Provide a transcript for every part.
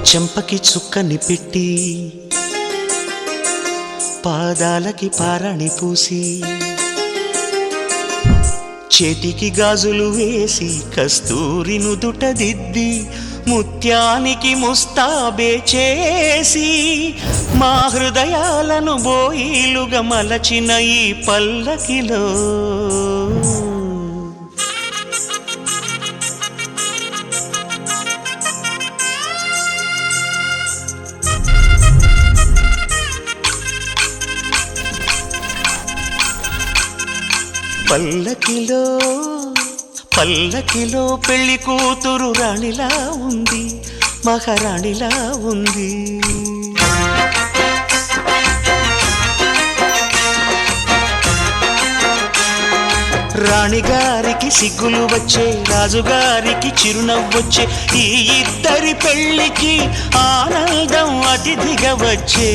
చెంపకి చుక్కని పెట్టి పాదాలకి పారాణి పూసి చేతికి గాజులు వేసి కస్తూరి నుదుట దిద్ది ముత్యానికి ముస్తాబే చేసి మా హృదయాలను బోయిలుగా మలచిన ఈ పల్లకిలో పల్లకిలో పల్లకిలో పెళ్లి కూతురు రాణిలా ఉంది, మహారాణిలా ఉంది. రాణిగారికి సిగ్గులు వచ్చే, రాజుగారికి చిరునవ్వొచ్చే, ఈ ఇద్దరి పెళ్లికి ఆనందం అతిథిగా వచ్చే.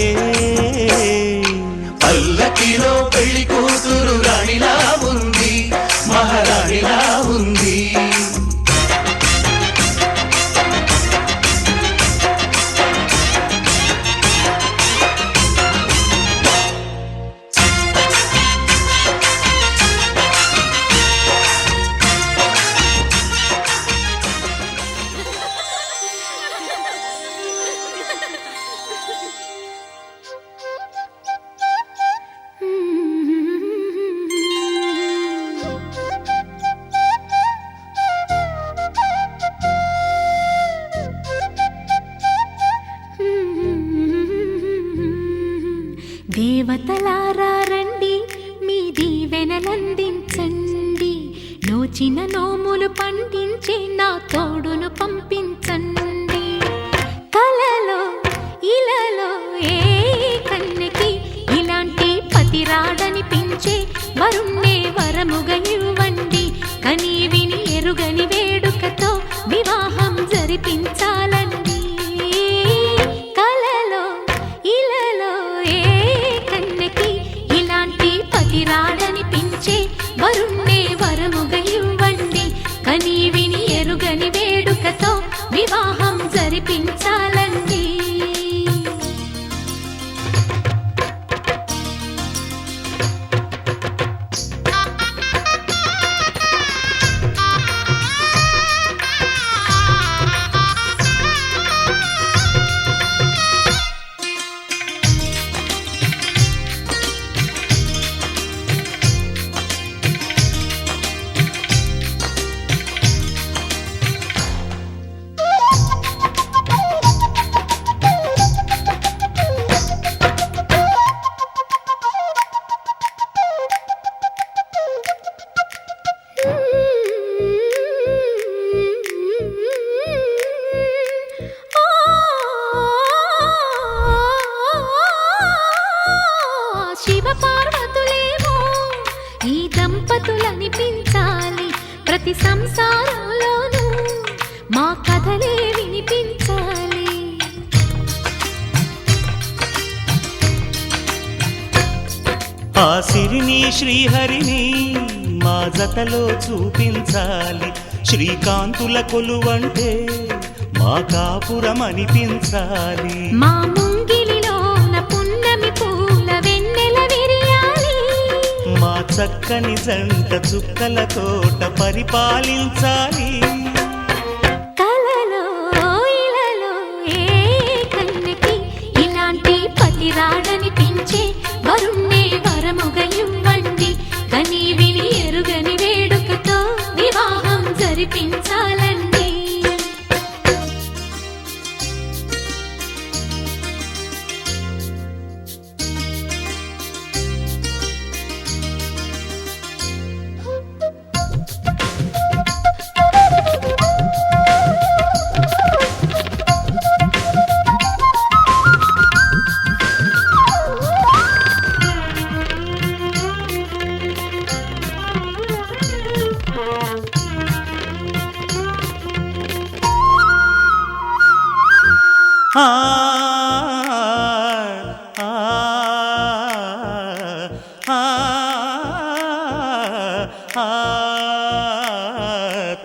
పల్లకిలో పెళ్లి కూతురు రాణిలా ఉంది, మహారాణిలా ఉంది. దేవతలారా రండి, మీ దీవెనలందించండి, నోచిన నోములు పండించే నా తోడును పంపించండి. కలలో ఇలలో ఏ కన్నెకి ఇలాంటి పతి రాడనిపించే వరుణ్ణే వరముగా ఇవ్వండి. కని విని ఎరుగని వేడుకతో వివాహం జరిపించాలండి. రాడనిపించే వరుణ్ణే వరముగా ఇవ్వండి. కని విని ఎరుగని వేడుకతో వివాహం జరిపించాలండి. శివ పార్వతులేమో ఈ దంపతులనిపించాలి, ప్రతి సంసారంలోనూ మా కథలే వినిపించాలి. ఆ సిరిని శ్రీహరిని మా జతలో చూపించాలి, శ్రీకాంతుల కొలువంటే మా కాపురం అనిపించాలి. మా ముంగిలిలోన పున్నమి పూల వెన్నెల విరియాలి, మా చక్కని జంట చుక్కల తోట పరిపాలించాలి. కలలో ఇలలో ఏ కన్నెకి ఇలాంటి పతి రాడనిపించే వరుణ్ణే వరముగా ఇవ్వండి. కని విని ఎరుగని వేడుకతో వివాహం జరిపించాలండి. ఆ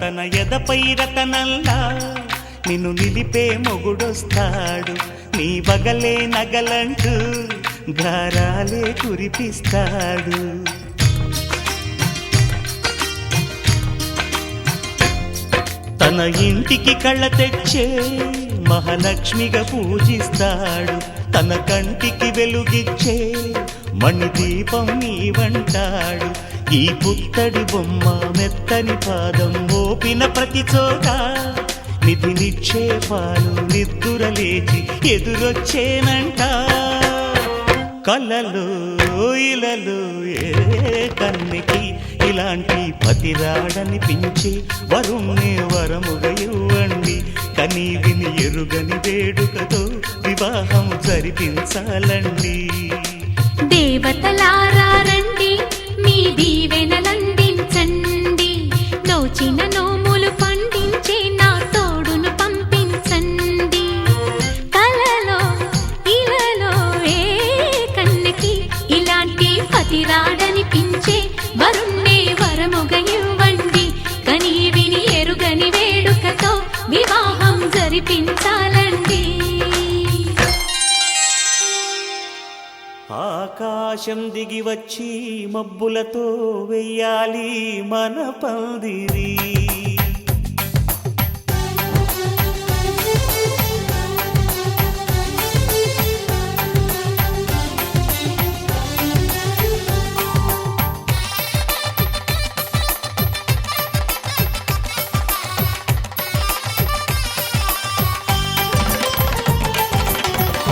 తన ఎదపై రతనల్లా నిన్ను నిలిపే మొగుడొస్తాడు, నీ బగలే నగలంటూ గారాలే కురిపిస్తాడు. తన ఇంటికి కళ్ళ తెచ్చే మహాలక్ష్మిగా పూజిస్తాడు, తన కంటికి వెలుగిచ్చే మణిదీపం నీవంటాడు. ఈ పుత్తడి బొమ్మ మెత్తని పాదం మోపిన ప్రతి చోట నిధి నిక్షేపాలు నిద్దురలేచి ఎదురొచ్చేనంట. కలలో ఇలలో ఏ కన్నికి ఇలాంటి పతిరాడనిపించి వరుణ్ణే వరముగా ఇవ్వండి. కనీ విని ఎరుగని వేడుకతో వివాహం జరిపించాలండి. దేవతలారా రండి, మీ దీవెనలందించండి. నోచిన నోములు పండించే నా తోడును పంపించండి. కలలో ఇలలో ఏ కన్నకి ఇలాంటి పతిరాడనిపించే వరుణ్ణే వరముగా ఇవ్వండి. కనీ విని ఎరుగని వేడుకతో వివాహం జరిపించాలండి. ఆకాశం దిగి వచ్చి మబ్బులతో వెయ్యాలి మన పందిరి.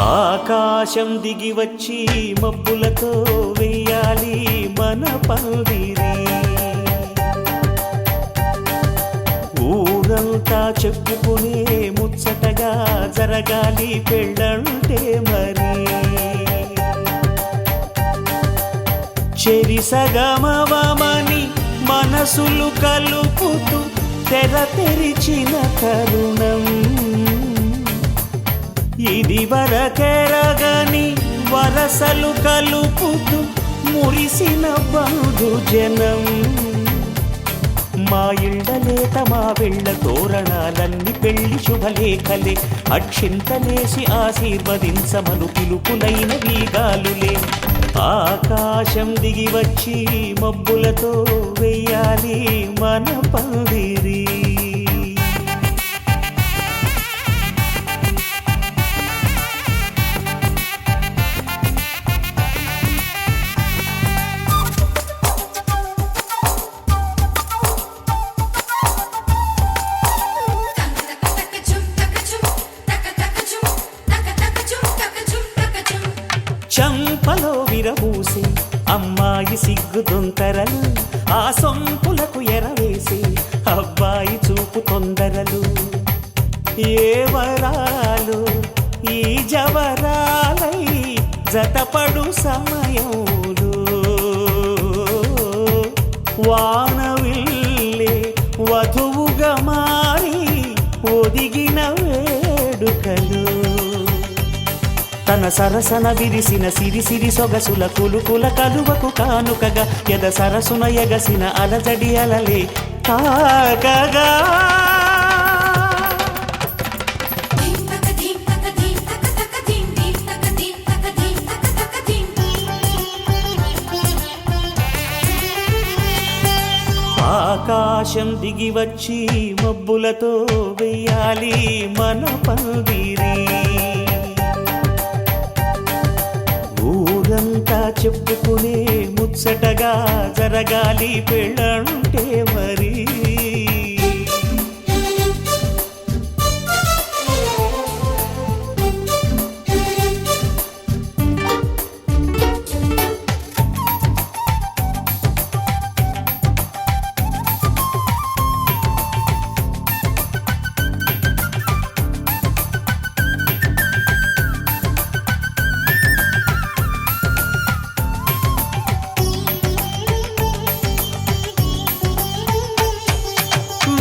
ఆకాశం దిగి వచ్చి మబ్బులతో వెయ్యాలి మన పందిరి. ఊరంతా చెప్పుకునే ముచ్చటగా జరగాలి పెళ్ళంటే మరి. చెరిసగమవమని మనసులు కలుపుతూ తెర తెరిచిన తరుణం ఇది వరకెరగని వరసలు కలుపుతూ మురిసిన బంధుజనం. మా ఇళ్ళలేత మా వెళ్ళ తోరణాలన్నీ పెళ్లి శుభలేఖలే. అక్షింతలేసి ఆశీర్వదించమను పిలుపులైన వీగాలులే. ఆకాశం దిగి వచ్చి మబ్బులతో వెయ్యాలి మన పందిరి. చంపలో విరబూసి అమ్మాయి సిగ్గు దొంతరలు, ఆ సొంపులకు ఎరవేసి అబ్బాయి చూపు తొందరలు. ఏ వరాలు ఈ జవరాలై జతపడు సమయంలో వానవిల్లే వధువుగా మారి ఒదిగిన వేడుకలు. తన సరసన విరిసిన సిరిసిరి సొగసుల కులుకుల కలువకు కానుకగా ఎద సరసున ఎగసిన అలజడి అలలే తాకగా. ఆకాశం దిగి వచ్చి మబ్బులతో వెయ్యాలి మన పందిరి. ఊరంతా చెప్పుకునే ముచ్చటగా జరగాలి పెళ్ళంటే మరి.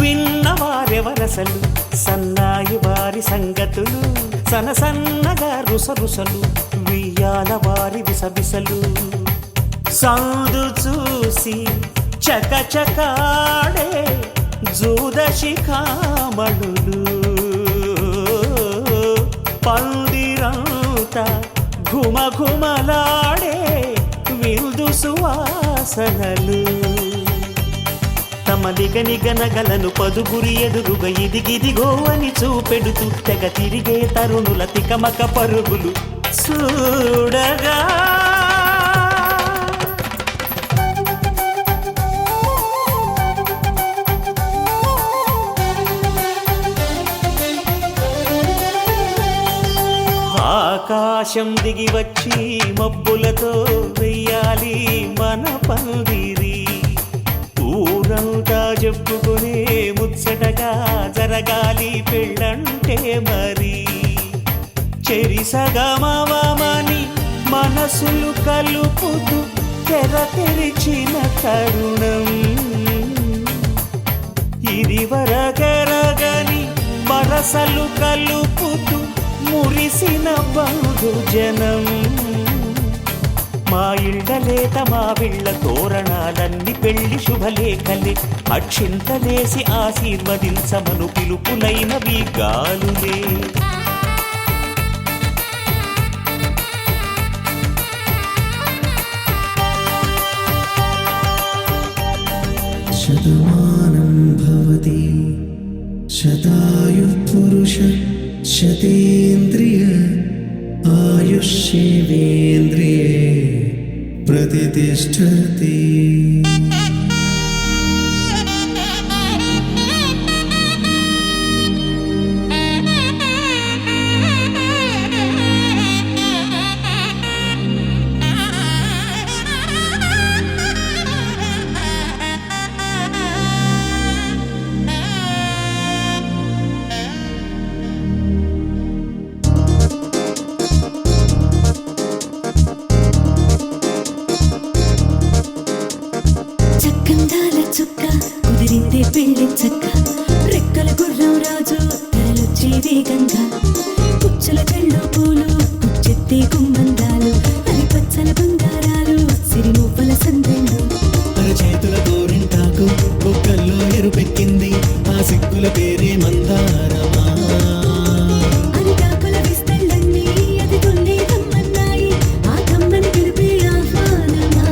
విన్నవారెవరసలు సన్నాయి వారి సంగతులు, సనసన్నగా రుసరుసలు వియ్యాల వారి విసవిసలు. సందు చూసి చకచకాడే జూద శిఖామణులు పందిరంతా ఘుమఘుమలాడే విందు సువాసనలు తమ నిగనిగనగలను పదుగురి ఎదురుగా ఇదిగిదిగో అని చూపెడుతూ తెగ తిరిగే తరుణుల తికమక పరుగులు చూడగా ఆకాశం దిగి వచ్చి మబ్బులతో వెయ్యాలి మన పందిరి ఊరంతా చెప్పుకునే ముచ్చటగా జరగాలి పెళ్ళంటే మరి చెరిసగమవమని మనసులు కలుపుతూ తెర తెరిచిన తరుణం ఇది వరగరగని వరసలు కలుపుతూ మురిసిన బంధుజనం మా ఇళ్ళలేత మా విళ్ళ తోరణాలన్నీ పెళ్లి శుభలేఖలే అక్షింతలేసి ఆశీర్వదించమను పిలుపులైనవి గాలులే శతమానం భవతి శతాయుః పురుష శతేంద్రియ ఆయుష్యేవేంద్రియే ప్రతిష్ఠతి చక్కందాల చుక్క కుదిరిందే పెళ్లి చక్క రెక్కల గుర్రం రాజు తరలొచ్చే వేగంగా పుచ్చల చెళ్ళు పూలు పుచ్చెత్తే గుమ్మందాలు అది పచ్చల బంగారాలు సిరిమూపల సందెండు చేతుల గోరింటాకు బొక్కల్లో ఎరుపెక్కింది ఆ సిక్కుల పేరే మందారమా అరిటాకుల విస్తళ్ళన్నీ అది తొల్లి కమ్మన్నాయి ఆ కమ్మని పిలిపే ఆహ్వానమా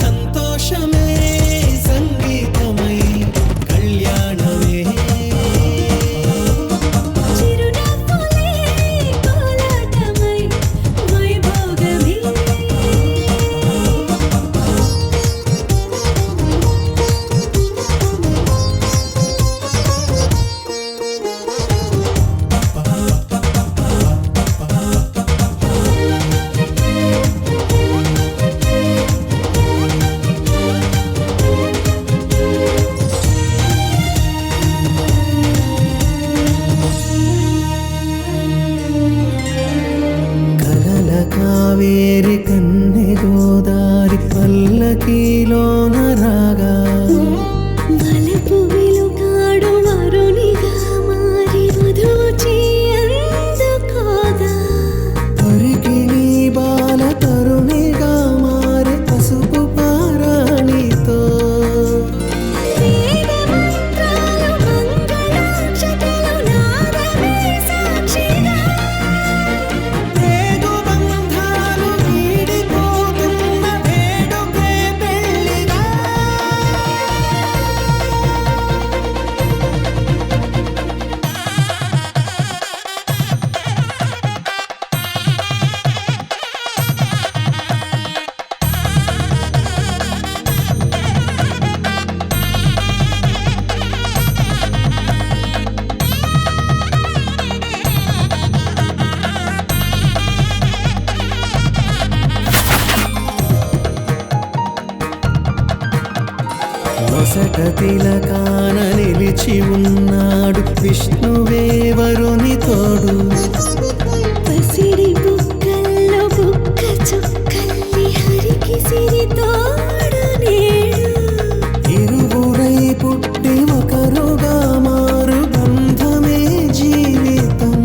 సంతోషమే సంగీతమై కళ్యాణమే చిరునవ్వులే కోలాటమై వైభోగమే కలల కావేరి కన్నె గోదారి పల్లకీలోన రాగా వలపు వెలుగాడు వరునిగా మారి వధూచి అందుకోగా పరికి నీ బాల తరుణిగా మారే పసుపు పారాణితో వేద మంత్రాలు మంగళాక్షతలు నాదమే సాక్షిగా ప్రేగు బంధాలు వీడిపోతున్న వేడుకే పెళ్లిగా నొసట తిలకాన నిలిచి ఉన్నాడు విష్ణువే వరుని తోడు పసిడి బుక్కల్లో బుక్క చుక్కల్లి హరికి సిరి తోడు నేడు ఇరువురై పుట్టి ఒకరుగా మారు బంధమే జీవితం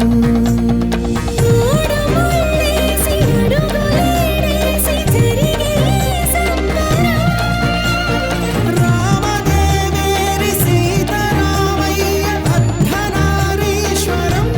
మూడు ముళ్ళేసి అడుగులేసి జరిగే సంబరం రామదేవేరి సీతారామయ్య అర్ధనారీశ్వరం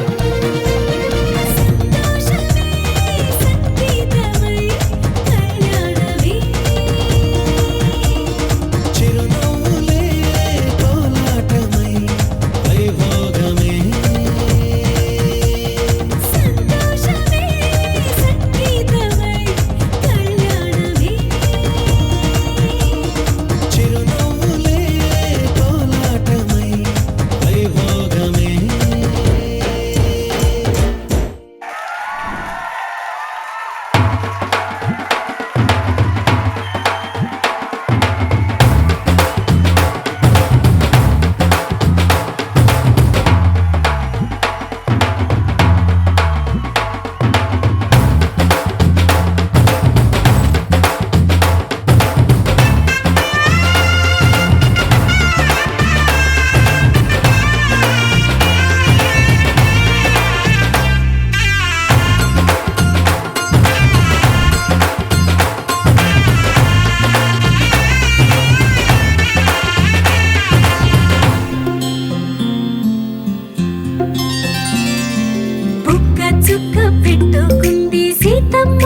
సీతమ్మ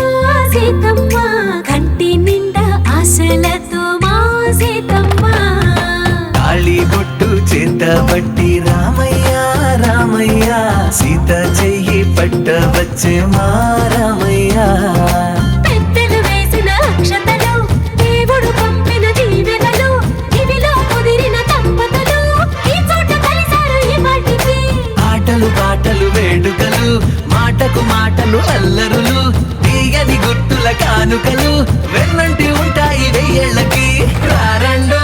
సీతమ్మ కంటి నిండా ఆశలతో మా సీతమ్మ తాళి బొట్టు చేత పట్టి రామయ్య రామయ్య సీత చెయ్యి పట్ట వచ్చే మా రామయ్య పెద్దలు వేసిన అక్షతలు దేవుడు పంపిన దీవెనలు ఇవిలో కుదిరిన దంపతులు ఈ చోట కలిసారు ఈ వాటికి ఆటలు పాటలు వేడుకలు మాటకు మాటలు అల్లరులు తీయని గుట్టుల కానుకలు వెన్నంటి ఉంటాయి వెయ్యేళ్ళకి రారండో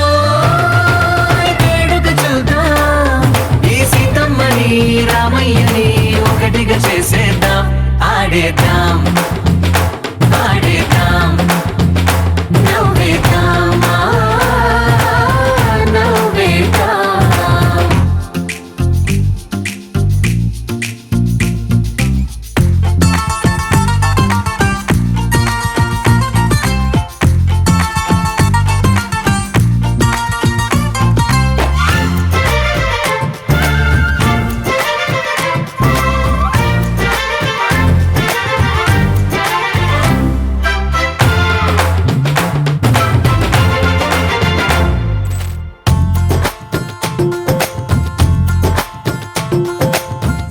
వేడుక చూద్దాం ఈ సీతమ్మని రామయ్యని ఒకటిగా చేసేద్దాం ఆడేద్దాం ఆడేద్దాం నవ్వేద్దాం నవ్వేద్దాం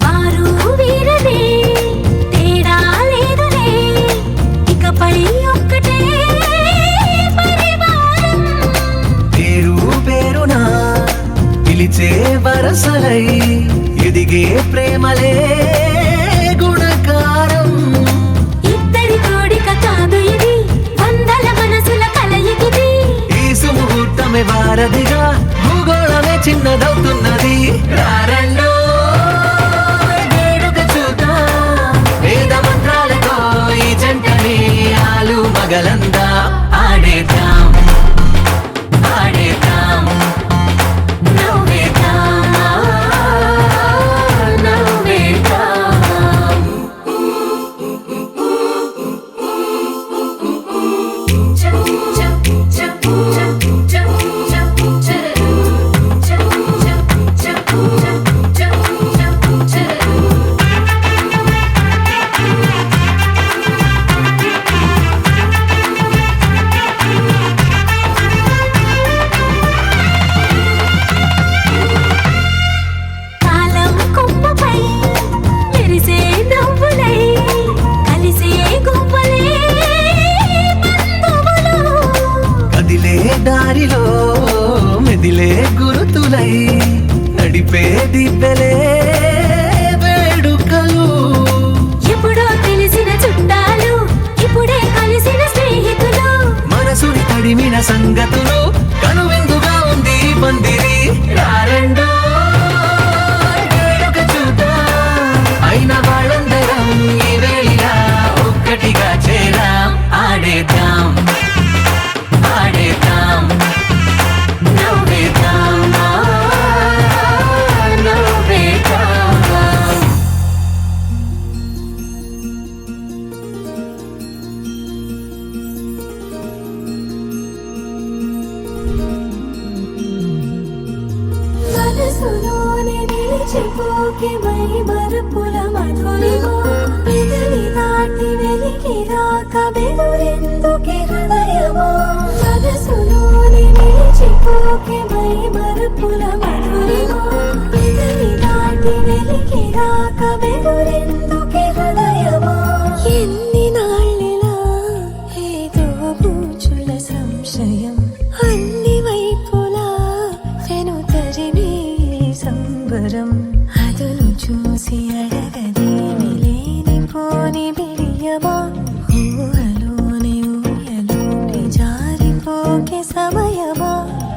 వారు వీరనే తేడా లేదులే ఇకపై ఒక్కటే పరివారం పేరు పేరునా పిలిచే వరసలై ఎదిగే ప్రేమలే గుణకారం ఇద్దరి కోడిక కాదు ఇది వందల మనసుల కలయికిది ఈ సుముహూర్తమే వారధిగా భూగోళమే చిన్నదవుతున్నది రారండో వేడుక చూద్దాం వేద మంత్రాలతో ఈ జంటని ఆలు మగలందా ఆడేద్దాం ఆడేద్దాం నవ్వేద్దాం నవ్వేద్దాం కాలం కొమ్మపై మెరిసే నవ్వులై కలిసే గువ్వలే బంధువులు కదిలే దారిలో మెదిలే గురుతులై నడిపే దిబ్బెలే వేడుకలు ఎప్పుడో తెలిసిన చుట్టాలు ఇప్పుడే కలిసిన స్నేహితులు మనసుని తడిమిన సంగతులు కనువిందుగా ఉంది ఈ పందిరి రారండో వేడుక చూద్దాం అయిన వాళ్ళందరం ఈ వేళ ఒక్కటిగా చేరాం ఆడేద్దాం ఆడేద్దాం నవ్వేద్దాం నవ్వేద్దాం మనసులోనే నిలిచిపోకే మై మరుపుల మధురిమో పెదవి దాటి వెలికి రాక బెదురెందుకే హృదయమో మనసులోనే నిలిచిపోకే మై మరుపుల మధురిమో పెదవి దాటి వెలికి రాక బెదురెందుకే హృదయమో ఎన్ని నాళ్ళిలా ఏదో బూచుల సంశయం అన్ని వైపులా వెను తరిమే సంబరం అదును చూసి అడగదేమి లేనిపోని బిడియమా ఊహలోని ఊయలోని జారిపోకే సమయమా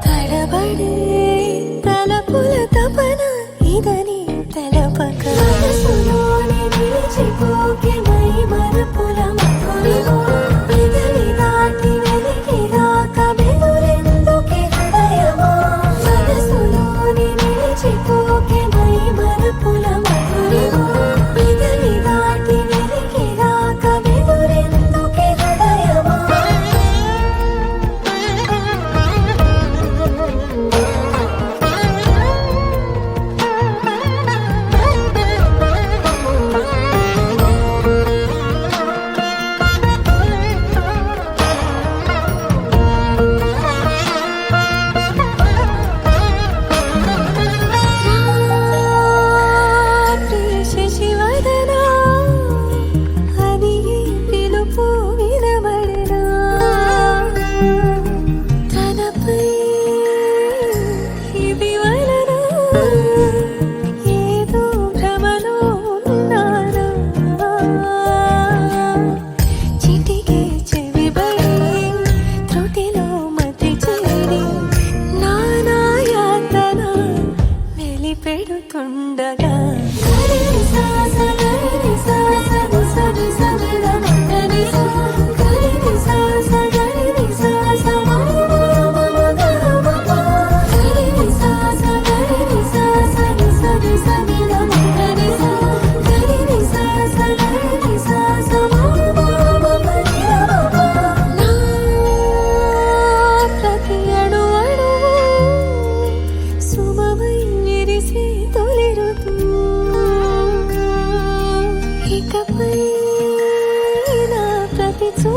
తడబడే తలపుల తపన ఇదని తెలపక మనసులోని నిలిచిపోకే మై మరుపుల మధురిమో పెదవి దాటి వెలికి రాక బెదురెందుకే హృదయమో మనసులోని నిలిచిపోకే మై మరుపుల మధురిమో పెదవి దాటి వెలికి రాక బెదురెందుకే హృదయమో ఏదో భ్రమలో ఉన్నానా చిటికే చెవిబడి త్రుటిలో మతి చేరి నానా యాతన వెలిపెడుతుండగా ప్రతి అణు అణువు సుమమై విరిసే తొలి ఋతువు ఇకపై నా ప్రతి చూ